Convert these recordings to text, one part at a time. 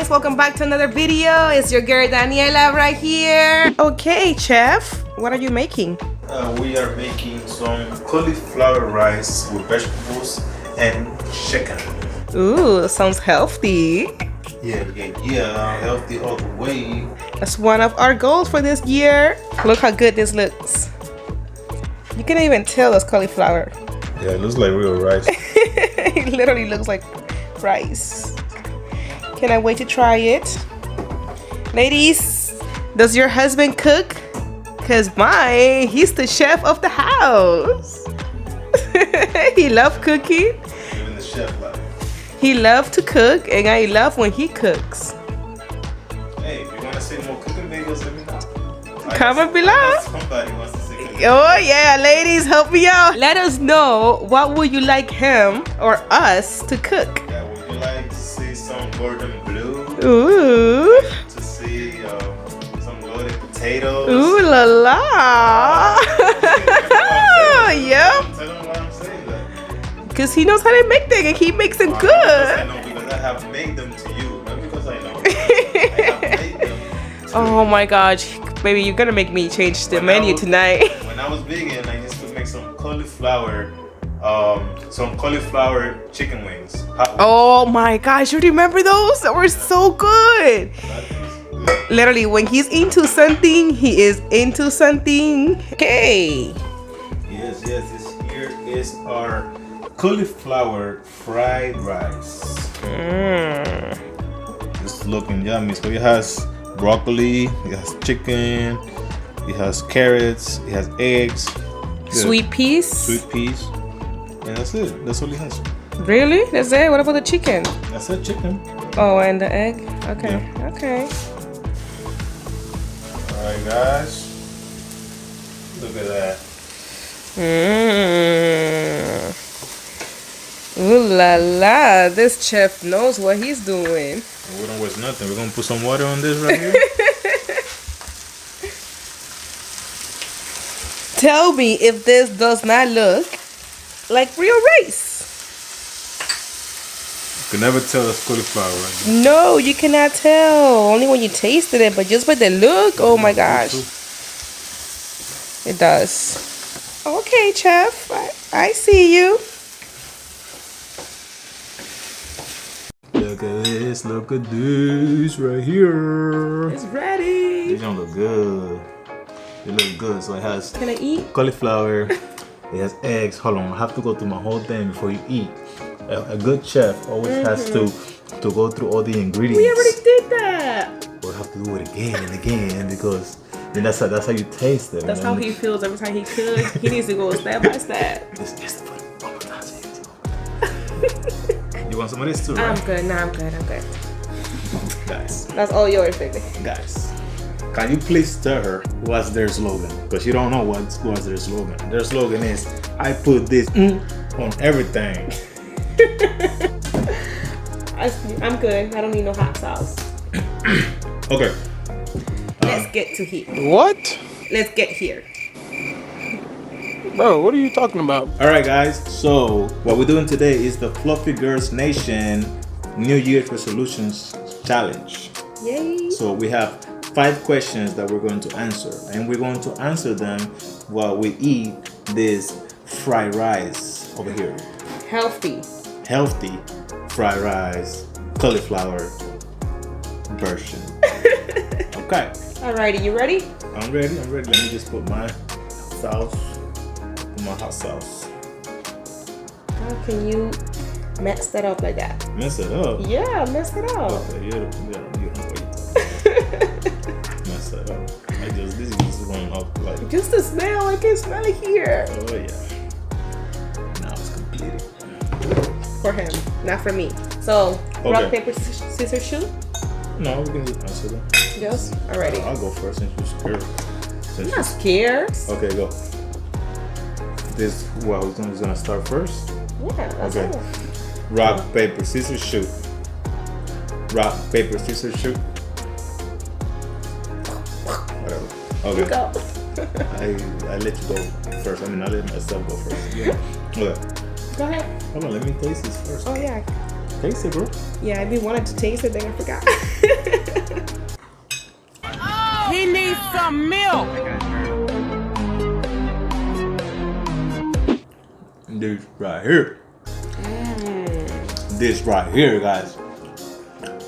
guys, welcome back to another video. It's your girl Daniela right here. Okay, chef, what are you making? We are making some cauliflower rice with vegetables and chicken. Ooh, sounds healthy. Yeah, healthy all the way. That's one of our goals for this year. Look how good this looks. You can't even tell it's cauliflower. Yeah, it looks like real rice. It literally looks like rice. Cannot wait to try it. Ladies, does your husband cook? Cause he's the chef of the house. He loves cooking. Living the chef life. He loves to cook, and I love when he cooks. Hey, if you want to see more cooking videos, let me know. Comment below. Somebody wants to see cooking. Oh yeah, ladies, help me out. Let us know what would you like him or us to cook. Yeah, would you like to see some Gordon Bleu? Ooh. To see some loaded potatoes? Ooh la la. Yep. Tell them why I'm saying that. Because he knows how to make things and he makes it I good. know because I have made them to you. Not because I know. I have made them to Oh you. my gosh. Baby, you're gonna make me change the menu tonight. When I was vegan, I used to make some cauliflower chicken wings. Oh my gosh, you remember those? That were so good. Literally, when he's into something, he is into something. Okay. Yes. This here is our cauliflower fried rice. It's looking yummy. So it has broccoli, it has chicken, it has carrots, it has eggs, Sweet peas. sweet peas, and that's it. That's all it has. Really? That's it? What about the chicken? That's it, chicken. Oh, and the egg? Okay. Yeah. Okay. Alright guys. Look at that. Ooh la la. This chef knows what he's doing. We don't waste nothing. We're gonna put some water on this right here. Tell me if this does not look like real rice. You can never tell it's cauliflower right No, you cannot tell. Only when you tasted it, but just by the look, oh my gosh. It does. Okay, chef. I see you. Look at this. Look at this right here. It's ready. These don't look good. They look good. So it has Can I eat? cauliflower. It has eggs. Hold on. I have to go through my whole thing before you eat. A good chef always has to go through all the ingredients. We already did that. We'll have to do it again and again because then that's how you taste it. That's how he feels every time he cooks. He needs to go step by step. Just put it one more time. You want some of this too, right? I'm good. I'm good. Guys. That's all yours, baby. Guys, can you please tell her what's their slogan? Because you don't know what's their slogan. Their slogan is, I put this on everything. I'm good. I don't need no hot sauce. Okay. Let's get to here. What? Let's get here. Bro, what are you talking about? All right, guys. So what we're doing today is the Fluffy Girls Nation New Year's Resolutions Challenge. Yay. So we have 5 questions that we're going to answer, and we're going to answer them while we eat this fried rice over here. Healthy Fried rice, cauliflower version. Okay. Alrighty, you ready? I'm ready. Let me just put my sauce, my hot sauce. How can you mess that up like that? Mess it up. Yeah, mess it up. Okay, you don't wait. Mess it up. This is just going up like. Just the smell, I can smell it here. Oh yeah. Now it's completed. For him, not for me. So, Okay. rock, paper, scissors, shoot? No, we can just answer them. Yes? Alrighty. I'll go first since you're scared. I'm not scared. Okay, go. Who's gonna start first? Yeah, that's Okay. all. Rock, paper, scissors, shoot. Rock, paper, scissors, shoot. Whatever. Okay. Go. I let you go first. I let myself go first. Yeah. Okay. Go ahead. Hold on, let me taste this first. Oh, yeah. Taste it, bro. Yeah, I've been wanting to taste it, then I forgot. He needs some milk. This right here. This right here, guys.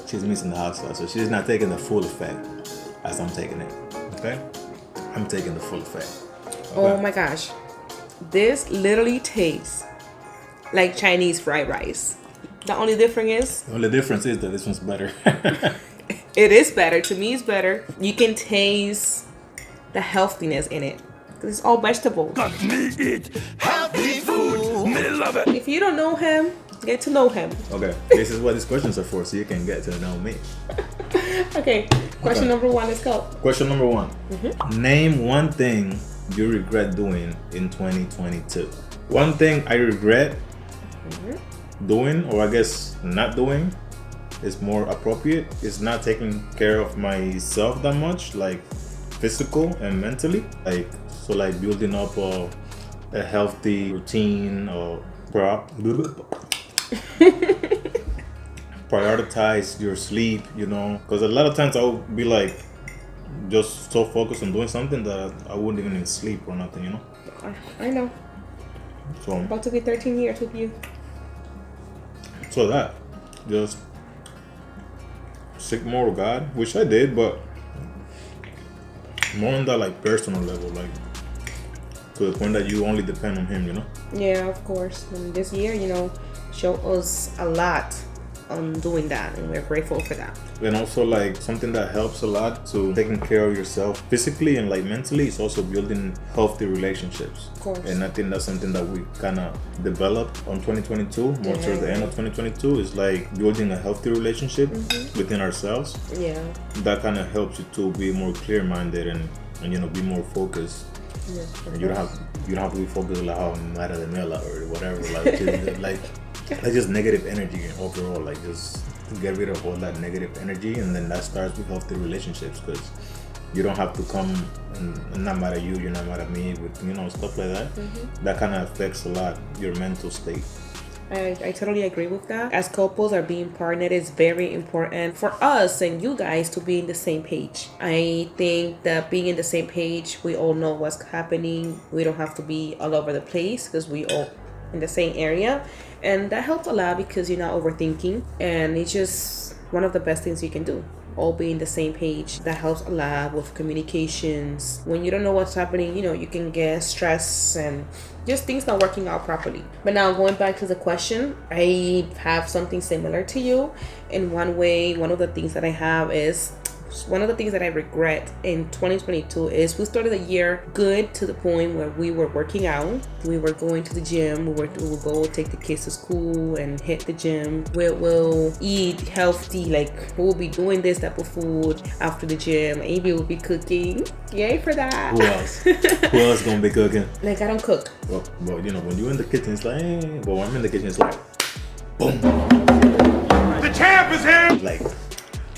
She's missing the hot sauce, so she's not taking the full effect as I'm taking it. Okay? I'm taking the full effect. Okay? Oh my gosh. This literally tastes like Chinese fried rice. The only difference The only difference is that this one's better. it is better. To me, it's better. You can taste the healthiness in it. Because it's all vegetables. Me eat healthy food. Me love it. If you don't know him, get to know him. Okay, this is what these questions are for, so you can get to know me. Okay, question number 1, let's go. Question number 1. Name one thing you regret doing in 2022. One thing I regret doing, or I guess not doing, is more appropriate. Is not taking care of myself that much, like physical and mentally. So building up a healthy routine or prioritize your sleep, you know, because a lot of times I'll be like just so focused on doing something that I wouldn't even sleep or nothing, you know. I know. So About to be 13 years with you. so that just seek more of God, which I did, but more on that like personal level, like to the point that you only depend on Him, you know. Yeah, of course. And this year, you know, showed us a lot on doing that, and we're grateful for that. And also like something that helps a lot to taking care of yourself physically and like mentally is also building healthy relationships. Of course. And I think that's something that we kind of developed on 2022, more towards the end of 2022, is like building a healthy relationship within ourselves. Yeah. That kind of helps you to be more clear-minded and you know, be more focused. Yeah, And you don't have to be focused like how I'm mad at the mail or whatever, like just negative energy overall. Like just get rid of all that negative energy, and then that starts with healthy relationships, because you don't have to come and I'm not mad at you, you're not mad at me, with, you know, stuff like that. That kind of affects a lot your mental state. I totally agree with that. As couples are being partnered, it's very important for us and you guys to be in the same page. I think that being in the same page, we all know what's happening. We don't have to be all over the place because we all in the same area. And that helps a lot because you're not overthinking. And it's just one of the best things you can do. All be in the same page. That helps a lot with communications. When you don't know what's happening, you know, you can get stressed and just things not working out properly. But now going back to the question, I have something similar to you. In one way, one of the things that I have is, one of the things that I regret in 2022 is we started the year good to the point where we were working out. We were going to the gym. We would go take the kids to school and hit the gym. We will eat healthy, like we'll be doing this type of food after the gym. Maybe we'll be cooking. Yay for that. Who else? Who else gonna be cooking? Like I don't cook. Well, you know, when you're in the kitchen, it's like, but when I'm in the kitchen, it's like, boom. The champ is here. Like,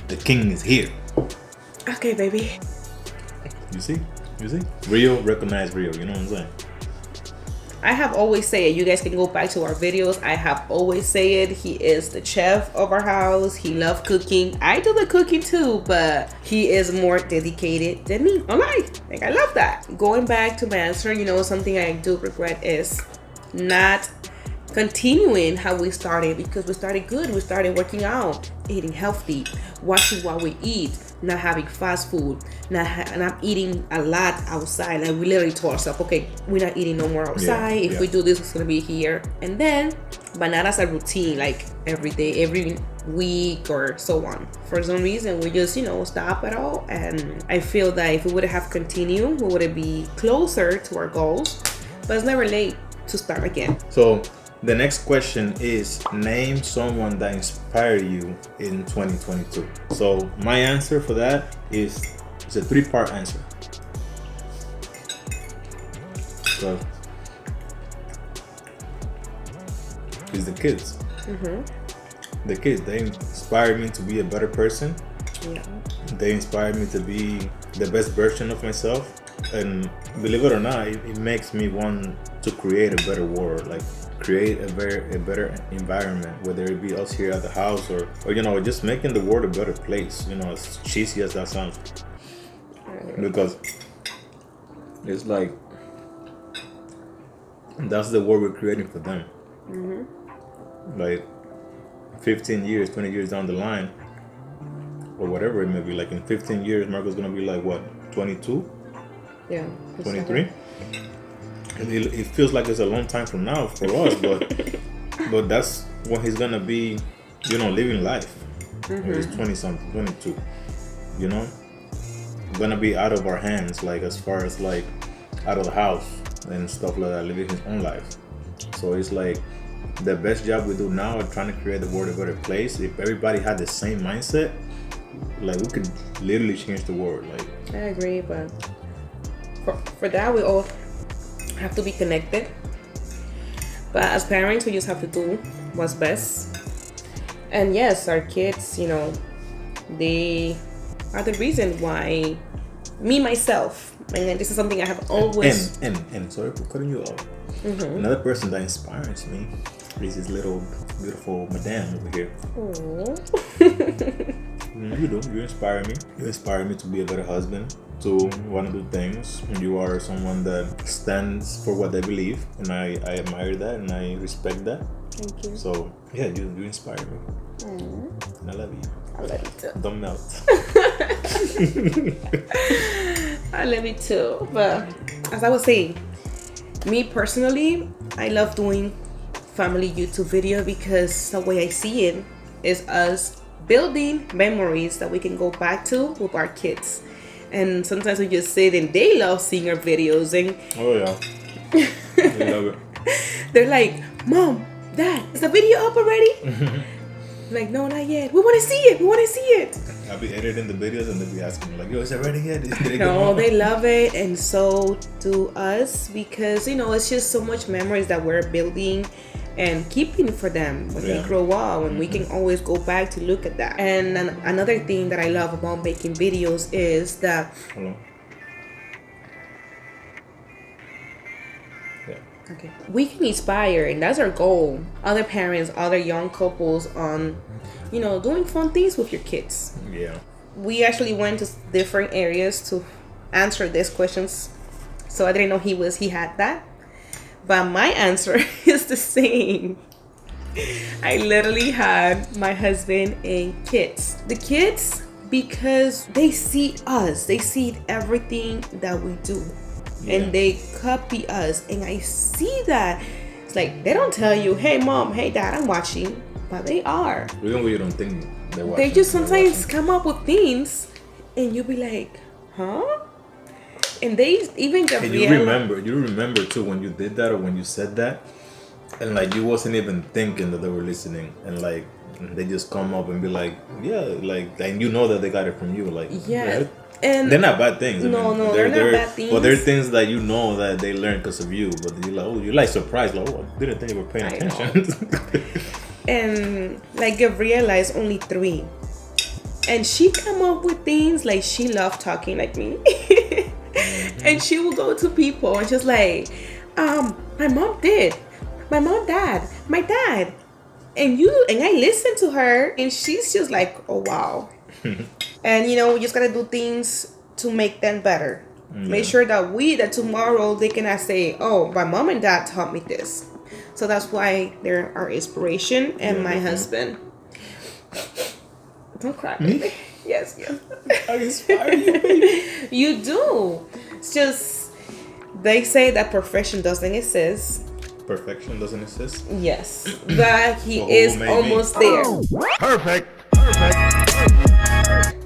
the king is here. Okay, baby. You see? Real, recognize real, you know what I'm saying? I have always said it. You guys can go back to our videos. I have always said it. He is the chef of our house. He loves cooking. I do the cooking too, but he is more dedicated than me. I'm like, I love that. Going back to my answer, you know, something I do regret is not continuing how we started, because we started good. We started working out, eating healthy, watching what we eat, not having fast food, not eating a lot outside. Like we literally told ourselves, okay, we're not eating no more outside. If we do this, it's gonna be here. And then, but not as a routine, like every day, every week or so on. For some reason, we just, you know, stop it all. And I feel that if we would have continued, we would be closer to our goals. But it's never late to start again. So the next question is, name someone that inspired you in 2022. So my answer for that is, it's a 3-part answer. So it's the kids. The kids, they inspired me to be a better person. They inspired me to be the best version of myself. And believe it or not, it makes me want to create a better world. Like create a better environment, whether it be us here at the house or just making the world a better place. As cheesy as that sounds, because it's like that's the world we're creating for them. Like 15 years, 20 years down the line, or whatever it may be. Like in 15 years, Marco's gonna be like what, 22? Yeah. 23. It feels like it's a long time from now for us, but that's when he's gonna be, living life. When he's 20 something, 22. Gonna be out of our hands, like as far as like out of the house and stuff like that, living his own life. So it's like the best job we do now are trying to create the world a better place. If everybody had the same mindset, like we could literally change the world. Like I agree, but for that we all have to be connected. But as parents, we just have to do what's best. And yes, our kids, they are the reason why myself, and this is something I have always. And sorry for cutting you off. Another person that inspires me is this little beautiful madame over here. You inspire me. You inspire me to be a better husband, to want to do things. You are someone that stands for what they believe, and I admire that and I respect that. Thank you. So yeah, you inspire me. And I love you. I love you too. Don't melt. I love you too. But as I was saying, me personally, I love doing family YouTube video because the way I see it is us building memories that we can go back to with our kids. And sometimes we just sit and they love seeing our videos, and Oh yeah, they love it. they're like, Mom, Dad, is the video up already? Like, no, not yet. We want to see it. I'll be editing the videos and they'll be asking me like, yo, is it ready yet? No, they love it, and so do us, because it's just so much memories that we're building and keeping for them when they grow up, and we can always go back to look at that. And another thing that I love about making videos is that we can inspire, and that's our goal, other parents, other young couples on doing fun things with your kids. Yeah, we actually went to different areas to answer these questions, so I didn't know he had that, but my answer is the same. I literally had my husband and kids. The kids, because they see us, they see everything that we do. And they copy us, and I see that. It's like they don't tell you, hey Mom, hey Dad, I'm watching, but they are. Even when you don't think they're watching, they just sometimes come up with things, and you'll be like, huh? And they even get. And you remember too when you did that or when you said that, and like you wasn't even thinking that they were listening, and like they just come up and be like, yeah, like, and that they got it from you, like yeah. And they're not bad things. No, they're not bad things. But they're things that that they learned because of you. But you're like surprised, like, I didn't think you were paying attention. And like Gabriela is only 3, and she come up with things like she loved talking like me, and she will go to people and just like, my mom did, my mom, dad, my dad, and I listen to her, and she's just like, oh wow. And we just gotta do things to make them better. Make sure that tomorrow they can say, oh, my mom and dad taught me this. So that's why they're our inspiration, and my husband. Don't cry, baby. Yes. I inspire you, baby. You do. It's just, they say that perfection doesn't exist. Perfection doesn't exist? Yes. But he is almost there. Perfect.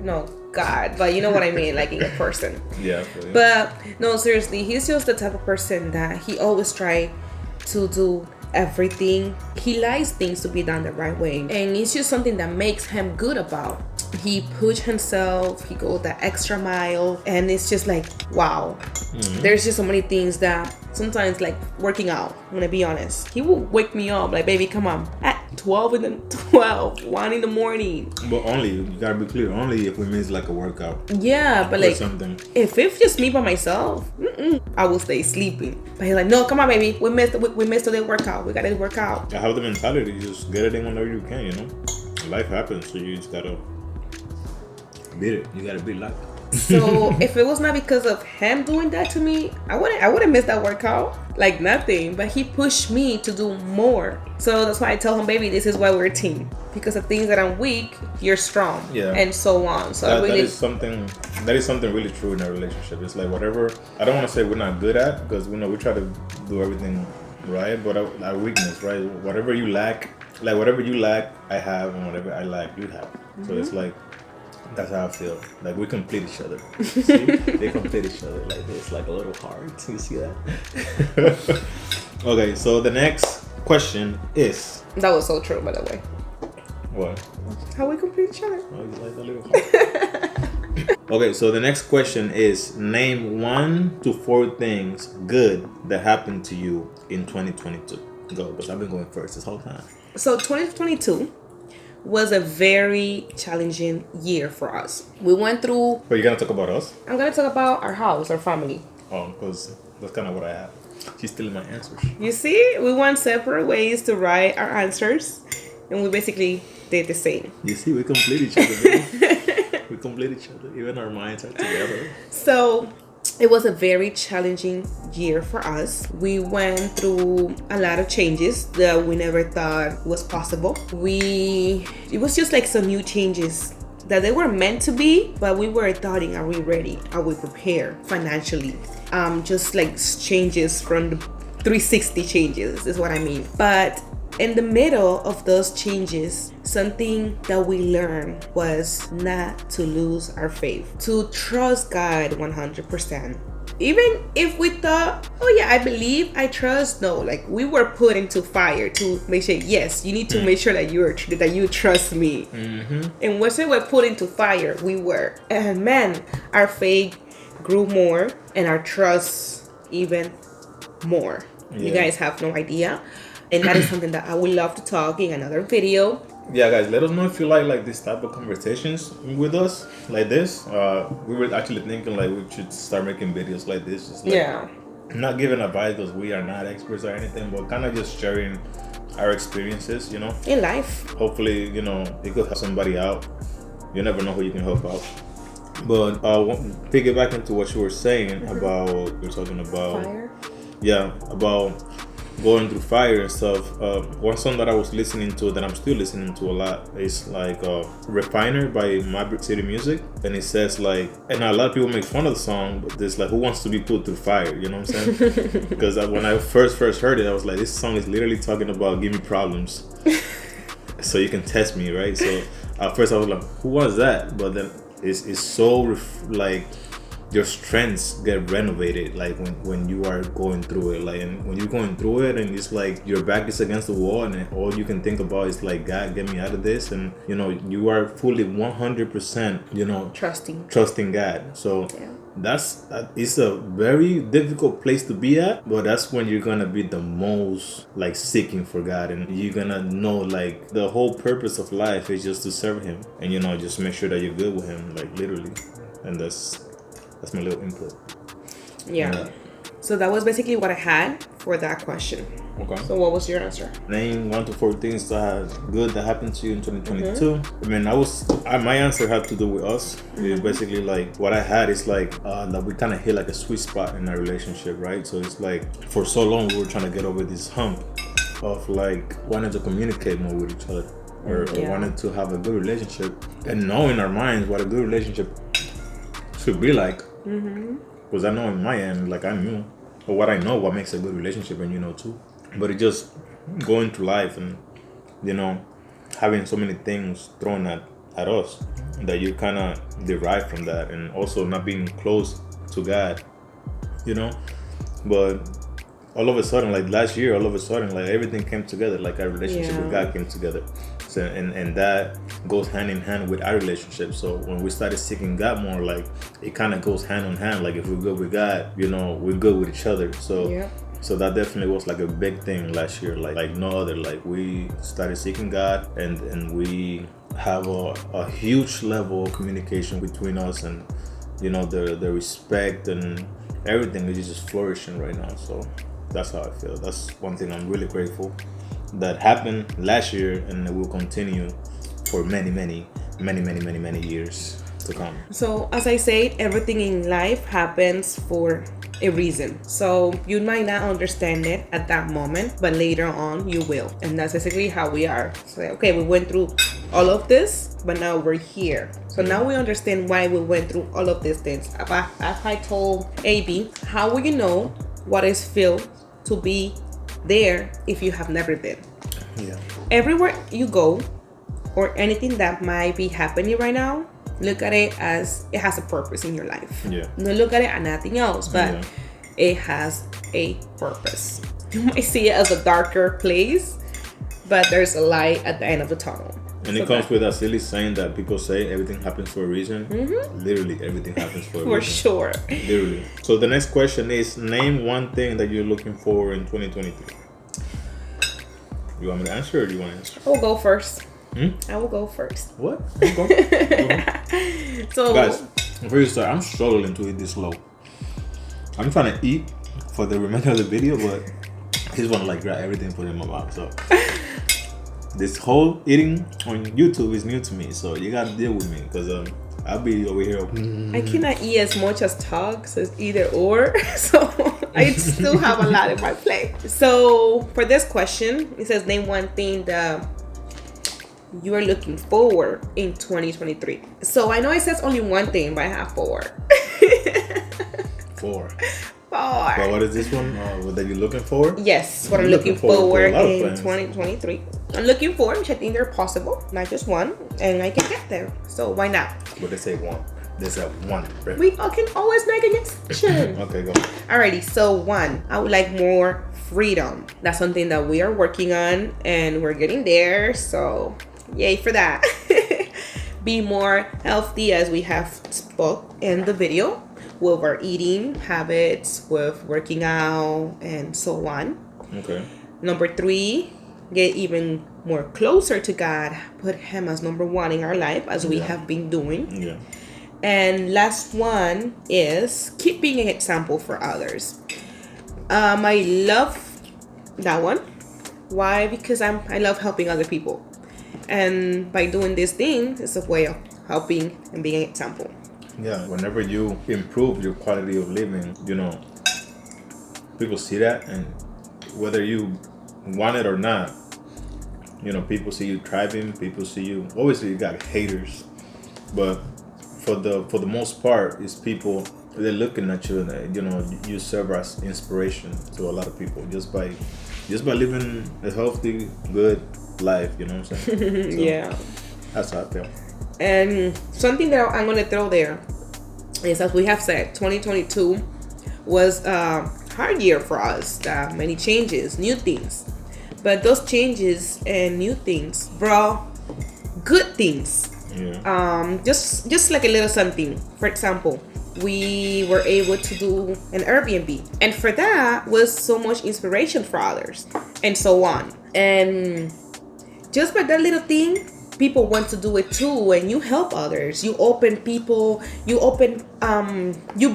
No, God, but you know what I mean, like in a person. Yeah. But no, seriously, he's just the type of person that he always try to do everything. He likes things to be done the right way, and it's just something that makes him good about. He push himself, he go the extra mile, and it's just like, wow. There's just so many things that sometimes, like working out, I'm gonna be honest, he will wake me up like, baby, come on, at 1 in the morning. But only, you gotta be clear, only if we miss like a workout Yeah, but or like something. if it's just me by myself, I will stay sleeping. But he's like, no, come on, baby, we missed the workout. We gotta work out. I have the mentality, you just get it in whenever you can, you know. Life happens, so you just gotta beat it. You gotta beat life. So if it was not because of him doing that to me, I wouldn't miss that workout like nothing. But he pushed me to do more. So that's why I tell him, baby, this is why we're a team. Because of things that I'm weak, you're strong. Yeah. And so on. So that, I really that is something really true in a relationship. It's like whatever, I don't want to say we're not good at, because we know we try to do everything right, but our weakness, right? Whatever you lack, I have, and whatever I lack, you have. So it's like, that's how I feel. Like we complete each other. See? They complete each other like this, like a little heart. You see that? Okay, so the next question is. That was so true, by the way. What? How we complete each other. Oh, you like the little heart? Okay, so the next question is, name 1 to 4 things good that happened to you in 2022. Go, because I've been going first this whole time. So 2022 was a very challenging year for us. We went through. But you're gonna talk about us? I'm gonna talk about our house, our family. Oh, because that's kind of what I have. She's stealing my answers. You see, we went separate ways to write our answers, and we basically did the same. You see, we complete each other, baby. We complete each other. Even our minds are together. So it was a very challenging year for us. We went through a lot of changes that we never thought was possible. It was just like some new changes that they were meant to be, but we were doubting, are we ready? Are we prepared financially? Just like changes from the 360 changes is what I mean. But in the middle of those changes, something that we learned was not to lose our faith, to trust God 100%. Even if we thought, oh yeah, I believe, I trust, no, like we were put into fire to make sure, yes, you need to make sure that you trust me. And once we were put into fire, we were. And man, our faith grew more and our trust even more. Yeah. You guys have no idea. And that is something that I would love to talk in another video. Yeah, guys, let us know if you like this type of conversations with us, like this. We were actually thinking like we should start making videos like this. Just like, not giving advice because we are not experts or anything, but kind of just sharing our experiences, you know, in life. Hopefully, you know, it could help somebody out. You never know who you can help out. But piggyback into what you were saying about, you're talking about fire. Yeah, about going through fire and stuff. One song that I was listening to, that I'm still listening to a lot, is like Refiner by My City Music. And it says like, and a lot of people make fun of the song, but there's like, who wants to be put through fire? You know what I'm saying? Because when I first heard it, I was like, this song is literally talking about give me problems so you can test me, right? So at first I was like, who wants that? But then it's so like your strengths get renovated, like when you are going through it, like, and when you're going through it and it's like your back is against the wall and all you can think about is like, God, get me out of this. And you know, you are fully 100%, you know, trusting God. So it's a very difficult place to be at, but that's when you're gonna be the most like seeking for God, and you're gonna know like the whole purpose of life is just to serve Him, and you know, just make sure that you're good with Him, like literally. And that's my little input. Yeah. So that was basically what I had for that question. Okay. So what was your answer? Name 1 to 4 things that happened to you in 2022. I mean, my answer had to do with us. It's basically like what I had is like that we kind of hit like a sweet spot in our relationship, right? So it's like for so long we were trying to get over this hump of like wanting to communicate more with each other, or wanted to have a good relationship, and know in our minds what a good relationship should be like. Because I know in my end, like I knew, or what I know, what makes a good relationship, and you know too. But it just going through life and, you know, having so many things thrown at us that you kind of derive from that, and also not being close to God, you know. But all of a sudden, like last year, like everything came together, like our relationship with God came together. So, and that goes hand in hand with our relationship. So when we started seeking God more, like it kind of goes hand in hand. Like if we're good with God, you know, we're good with each other. So So that definitely was like a big thing last year, like no other. Like we started seeking God, and we have a huge level of communication between us, and you know the respect and everything is just flourishing right now. So that's how I feel. That's one thing I'm really grateful that happened last year, and it will continue for many years to come. So as I said, everything in life happens for a reason. So you might not understand it at that moment, but later on you will. And that's basically how we are. So okay, we went through all of this, but now we're here. So now we understand why we went through all of these things. As I told AB, how will you know what it feels to be there if you have never been? Yeah. Everywhere you go, or anything that might be happening right now, look at it as it has a purpose in your life. Yeah. Don't look at it as nothing else, but it has a purpose. You might see it as a darker place, but there's a light at the end of the tunnel. And it comes with that silly saying that people say everything happens for a reason. Literally, everything happens for a reason. For sure. Literally. So the next question is, name one thing that you're looking for in 2023. You want me to answer, or do you want to answer? I will go first. I will go first. What? Go. So Guys, before you start, I'm struggling to eat this slow. I'm trying to eat for the remainder of the video, but I just want to like grab everything and put it in my mouth. So this whole eating on YouTube is new to me, so you gotta deal with me, because I'll be over here. I cannot eat as much as talk, so it's either or. So I still have a lot in my plate. So for this question, it says name one thing that you are looking forward in 2023. So I know it says only one thing, but I have four. Four. Four. But what is this one? What are you looking for? Yes, what I'm looking forward in 2023. I'm looking forward, which I think they're possible, not just one, and I can get there. So why not? But they say one. They said one. Right? We can always make an exception. Okay, go. Alrighty, so one, I would like more freedom. That's something that we are working on, and we're getting there. So yay for that. Be more healthy, as we have spoke in the video, with our eating habits, with working out, and so on. Okay. Number three, get even more closer to God. Put Him as number one in our life, as we have been doing. Yeah. And last one is keep being an example for others. I love that one. Why? Because I love helping other people. And by doing this thing, it's a way of helping and being an example. Yeah, whenever you improve your quality of living, you know, people see that, and whether you want it or not, you know, people see you thriving, people see you, obviously you got haters, but for the most part, it's people, they're looking at you, and you know, you serve as inspiration to a lot of people just by living a healthy, good life, you know what I'm saying? So, yeah. That's how I feel. And something that I'm going to throw there is, as we have said, 2022 was a hard year for us. Many changes, new things. But those changes and new things brought good things. Yeah. Just like a little something. For example, we were able to do an Airbnb. And for that was so much inspiration for others. And so on. And just by that little thing, people want to do it too, and you help others. You open people, you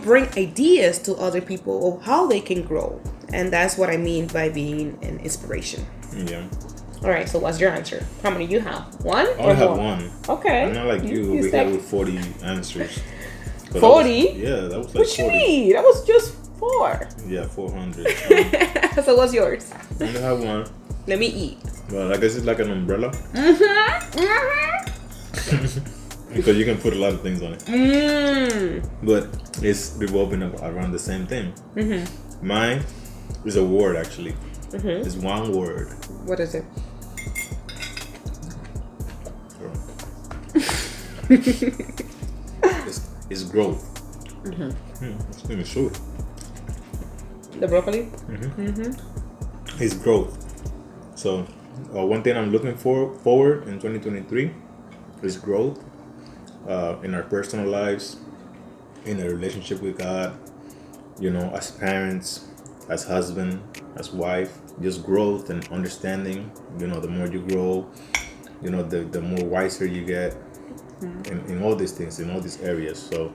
bring ideas to other people of how they can grow. And that's what I mean by being an inspiration. Yeah. All right, so what's your answer? How many do you have? One? I only have one. Okay. I'm not like you over here with 40 answers. 40? Yeah, that was like What 40. you need? That was just 4. Yeah, 400. So what's yours? I only have one. Let me eat. Well, I guess it's like an umbrella. Because you can put a lot of things on it. But it's revolving around the same thing. Mine is a word, actually. It's one word. What is it? It's growth. Let's let me show it. The broccoli? It's growth. So one thing I'm looking forward in 2023 is growth in our personal lives, in a relationship with God, you know, as parents, as husband, as wife, just growth and understanding. You know, the more you grow, you know, the more wiser you get in all these things, in all these areas. So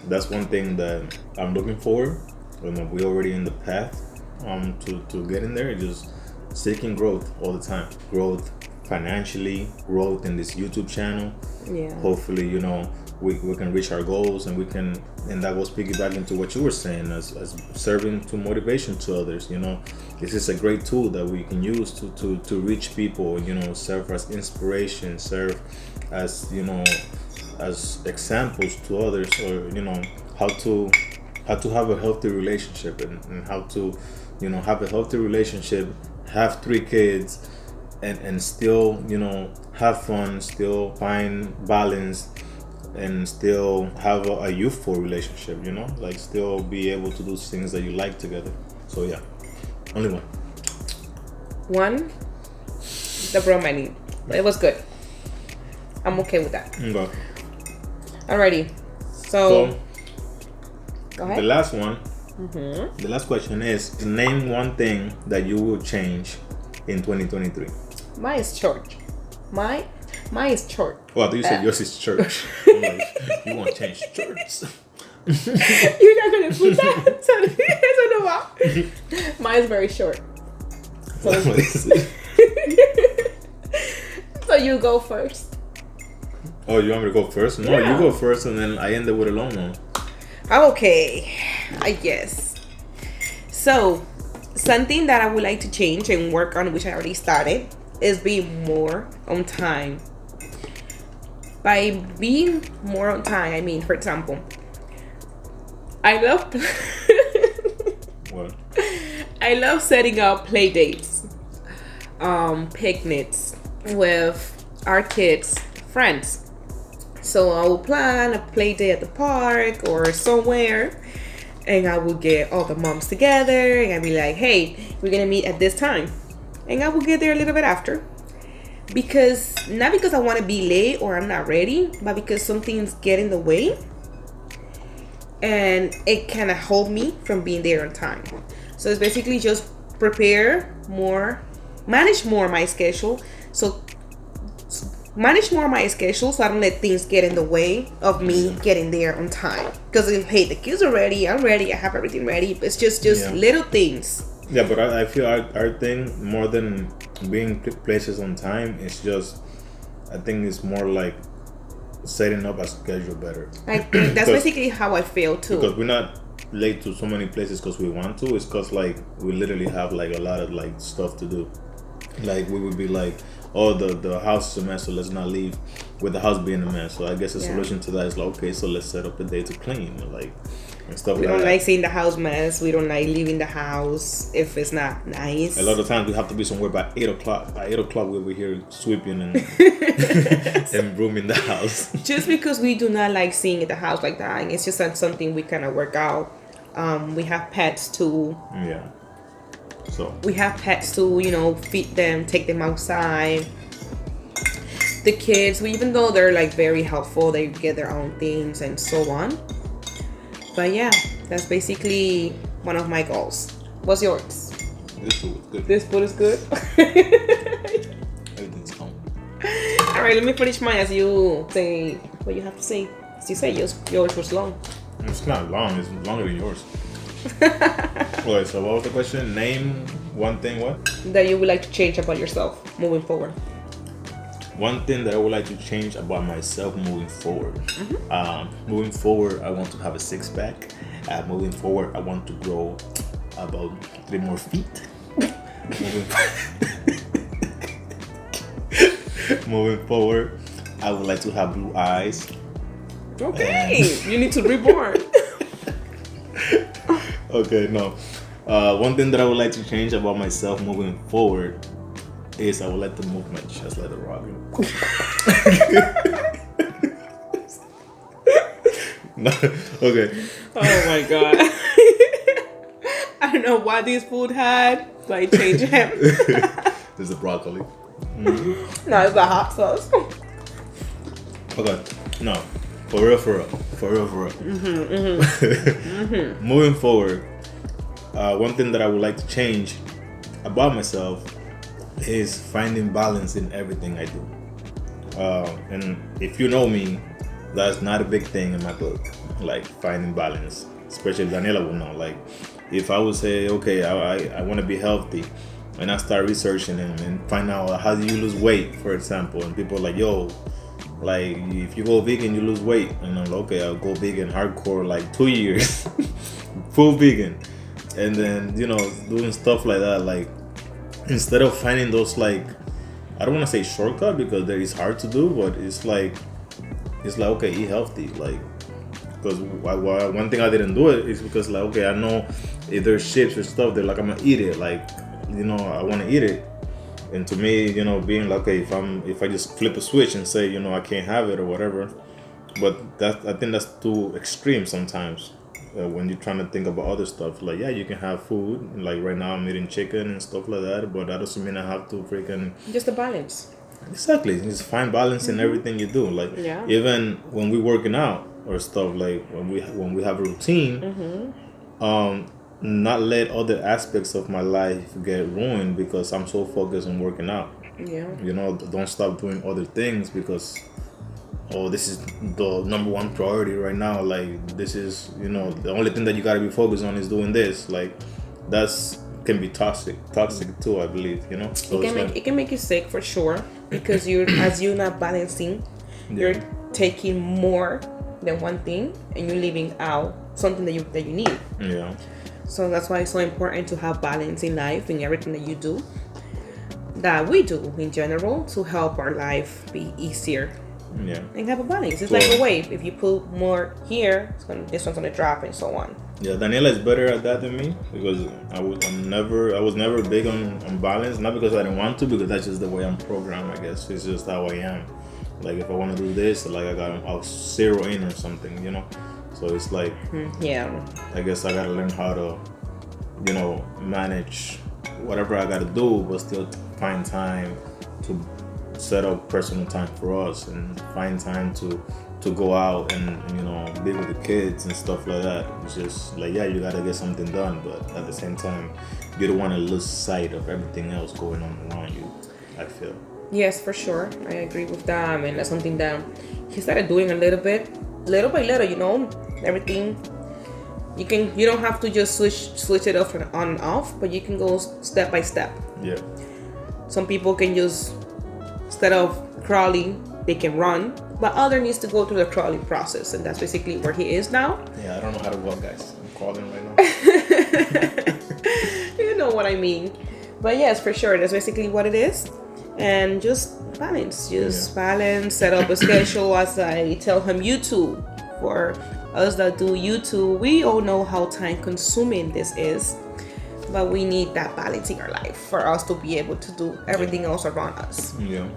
that's one thing that I'm looking forward. You know, we're already in the path to getting there. Just seeking growth all the time. Growth financially, growth in this YouTube channel. Yeah. Hopefully, you know, we can reach our goals, and we can, and that goes piggyback into what you were saying, as serving to motivation to others. You know, this is a great tool that we can use to reach people, you know, serve as inspiration, serve as, you know, as examples to others, or, you know, how to have a healthy relationship, and how to, you know, have a healthy relationship, have 3 kids, and still, you know, have fun, still find balance, and still have a youthful relationship, you know, like still be able to do things that you like together. So yeah, only one. One, the bro I need. But it was good. I'm okay with that. Okay. Alrighty. So go ahead. The last one, the last question is, name one thing that you will change in 2023. Mine is church. Mine is church. Oh, I thought you said yours is church. I'm like, you want to change church? You're not gonna put that. So I don't know why. Mine is very short. So, What is it? so you go first. Oh, you want me to go first? No, Yeah. you go first, and then I end up with a long one. Okay, I guess. So, something that I would like to change and work on, which I already started, is being more on time. By being more on time, I mean, for example, I love What? I love setting up play dates, picnics with our kids' friends. So I will plan a play day at the park or somewhere, and I will get all the moms together, and I'll be like, hey, we're gonna meet at this time. And I will get there a little bit after. Because, not because I want to be late or I'm not ready, but because some things get in the way. And it kind of hold me from being there on time. So it's basically just prepare more, manage more my schedule. So manage more my schedule so I don't let things get in the way of me getting there on time. Because hey, the kids are ready, I'm ready, I have everything ready. It's just little things. Yeah, but I feel our thing, more than being places on time, it's just, I think it's more like setting up a schedule better. I think that's basically how I feel too. Because we're not late to so many places because we want to. It's because like we literally have like a lot of like stuff to do. Like we would be like, oh, the house is a mess, so let's not leave with the house being a mess. So I guess the solution to that is like, okay, so let's set up a day to clean, like, and stuff We like that. don't like seeing the house mess. We don't like leaving the house if it's not nice. A lot of times we have to be somewhere by 8 o'clock. By 8 o'clock we'll be here sweeping and and brooming the house. Just because we do not like seeing the house like that, and it's just not something we kind of work out. We have pets too. Yeah. So We have pets too, you know, feed them, take them outside. The kids, even though they're like very helpful, they get their own things and so on. But yeah, that's basically one of my goals. What's yours? this food is good. This food is good. Everything's home. All right, let me finish mine as you say what you have to say. As you say, yours was long. It's not long. It's longer than yours. Okay, so what was the question? Name one thing. What? That you would like to change about yourself moving forward. One thing that I would like to change about myself moving forward. Moving forward, I want to have a 6-pack. Moving forward, I want to grow about 3 more feet. Moving forward, I would like to have blue eyes. Okay, you need to reborn. Okay, no. One thing that I would like to change about myself moving forward is I would like to move my chest like a rocket. No, okay. Oh my god. I don't know what this food had, but it changed him. This is the broccoli. Mm-hmm. No, it's the hot sauce. Okay, no. For real. Moving forward, one thing that I would like to change about myself is finding balance in everything I do. And if you know me, that's not a big thing in my book, like finding balance. Especially Daniela will know. Like, if I would say, okay, I want to be healthy, and I start researching and find out how do you lose weight, for example, and people are like, yo, like if you go vegan, you lose weight, and I'm like, okay, I'll go vegan hardcore like 2 years, full vegan, and then doing stuff like that, like instead of finding those, like, I don't want to say shortcut because that is hard to do, but it's like okay, eat healthy, like, because one thing I didn't do it is because, like, okay, I know if there's chips or stuff, they're like, I'm gonna eat it, like, I want to eat it, and to me, being like, okay, if I just flip a switch and say, I can't have it or whatever, but I think that's too extreme sometimes. When you're trying to think about other stuff, like, yeah, you can have food, like right now I'm eating chicken and stuff like that, but that doesn't mean I have to freaking just a balance. Exactly, just find balance in everything you do. Like, even when we're working out or stuff, like when we have a routine, not let other aspects of my life get ruined because I'm so focused on working out. Don't stop doing other things because this is the number one priority right now. Like, this is, the only thing that you gotta be focused on is doing this. Like, can be toxic too, I believe, So it can make you sick for sure, because you're not balancing, you're taking more than one thing and you're leaving out something that you need. Yeah. So that's why it's so important to have balance in life, in everything that you do, that we do in general, to help our life be easier. Yeah. And have a balance. It's like a wave. If you put more here, this one's gonna drop, and so on. Yeah, Daniela is better at that than me because I was never big on balance. Not because I didn't want to, because that's just the way I'm programmed. I guess it's just how I am. Like, if I want to do this, like I'll zero in or something, So it's like, I guess I gotta learn how to, manage whatever I gotta do, but still find time to set up personal time for us and find time to go out and be with the kids and stuff like that. It's just like, you gotta get something done, but at the same time, you don't want to lose sight of everything else going on around you, I feel. Yes, for sure, I agree with that, and that's something that he started doing little by little. Everything you don't have to just switch it off and on and off, but you can go step by step. Yeah. Some people can just, instead of crawling, they can run, but other needs to go through the crawling process, and that's basically where he is now. Yeah, I don't know how to walk, guys. I'm crawling right now. You know what I mean. But yes, for sure, that's basically what it is. And just balance, balance, set up a schedule. As I tell him, YouTube, for us that do YouTube, we all know how time consuming this is, but we need that balance in our life for us to be able to do everything else around us. Yeah.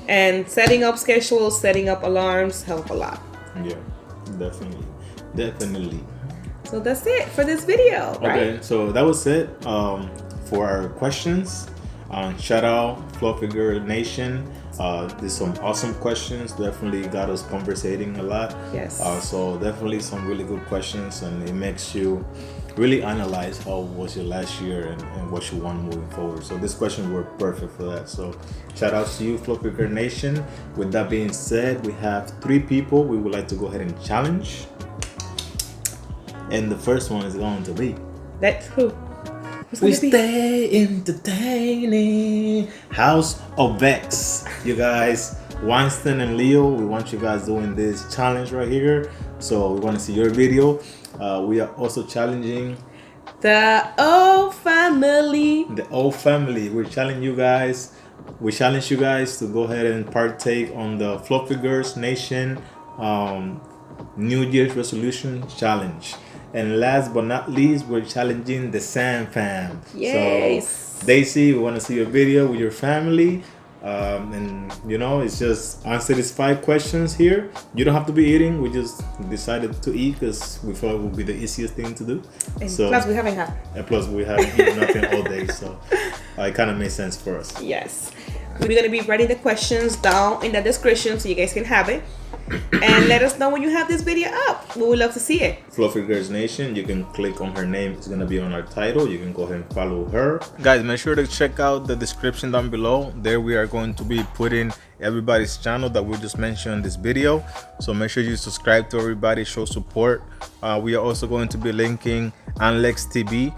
And setting up schedules, setting up alarms help a lot. Yeah, definitely. So that's it for this video, right? Okay, so that was it for our questions. Shout out Fluffy Girl Nation. There's some awesome questions. Definitely got us conversating a lot. Yes. So definitely some really good questions, and it makes you really analyze how was your last year and what you want moving forward. So this question were perfect for that. So shout out to you, Fluffy Girl Nation. With that being said, we have 3 people we would like to go ahead and challenge. And the first one is going to be... That's who? We stay entertaining. House of Vex. You guys, Winston and Leo, we want you guys doing this challenge right here. So we want to see your video. We are also challenging the O family. The O family. We challenge you guys to go ahead and partake on the Fluffy Girls Nation New Year's resolution challenge. And last but not least, we're challenging the Sam fam. Yes. So Daisy, we want to see your video with your family. And it's just answer these 5 questions here. You don't have to be eating. We just decided to eat because we thought it would be the easiest thing to do. And plus we haven't had. And plus we haven't eaten nothing all day, so it kind of made sense for us. Yes. We're going to be writing the questions down in the description so you guys can have it. And let us know when you have this video up. We would love to see it. Fluffy Girls Nation, you can click on her name. It's gonna be on our title. You can go ahead and follow her. Guys, make sure to check out the description down below. There we are going to be putting everybody's channel that we just mentioned in this video. So make sure you subscribe to everybody, show support. We are also going to be linking Anlex TV.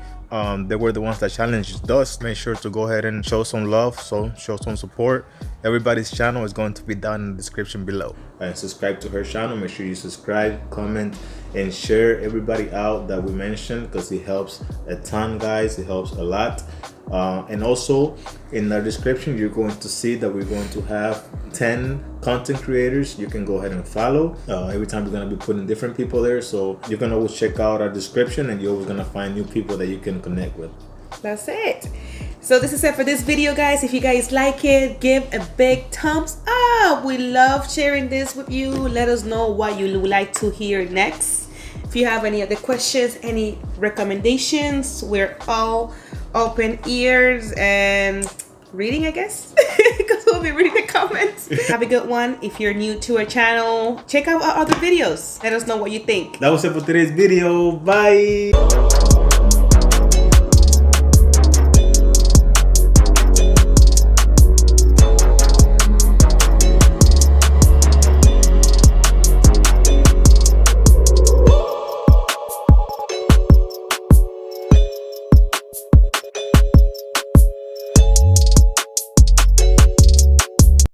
They were the ones that challenged us. Make sure to go ahead and show some love, so show some support. Everybody's channel is going to be down in the description below. And subscribe to her channel. Make sure you subscribe, comment, and share everybody out that we mentioned, because it helps a ton, guys. It helps a lot. And also in the description, you're going to see that we're going to have 10 content creators you can go ahead and follow. Every time we're going to be putting different people there, so you can always check out our description and you're always going to find new people that you can connect with. That's it. So this is it for this video, guys. If you guys like it, give a big thumbs up. We love sharing this with you. Let us know what you would like to hear next. If you have any other questions, any recommendations, we're all open ears and reading, I guess, because we'll be reading the comments. Have a good one. If you're new to our channel, check out our other videos. Let us know what you think. That was it for today's video. Bye.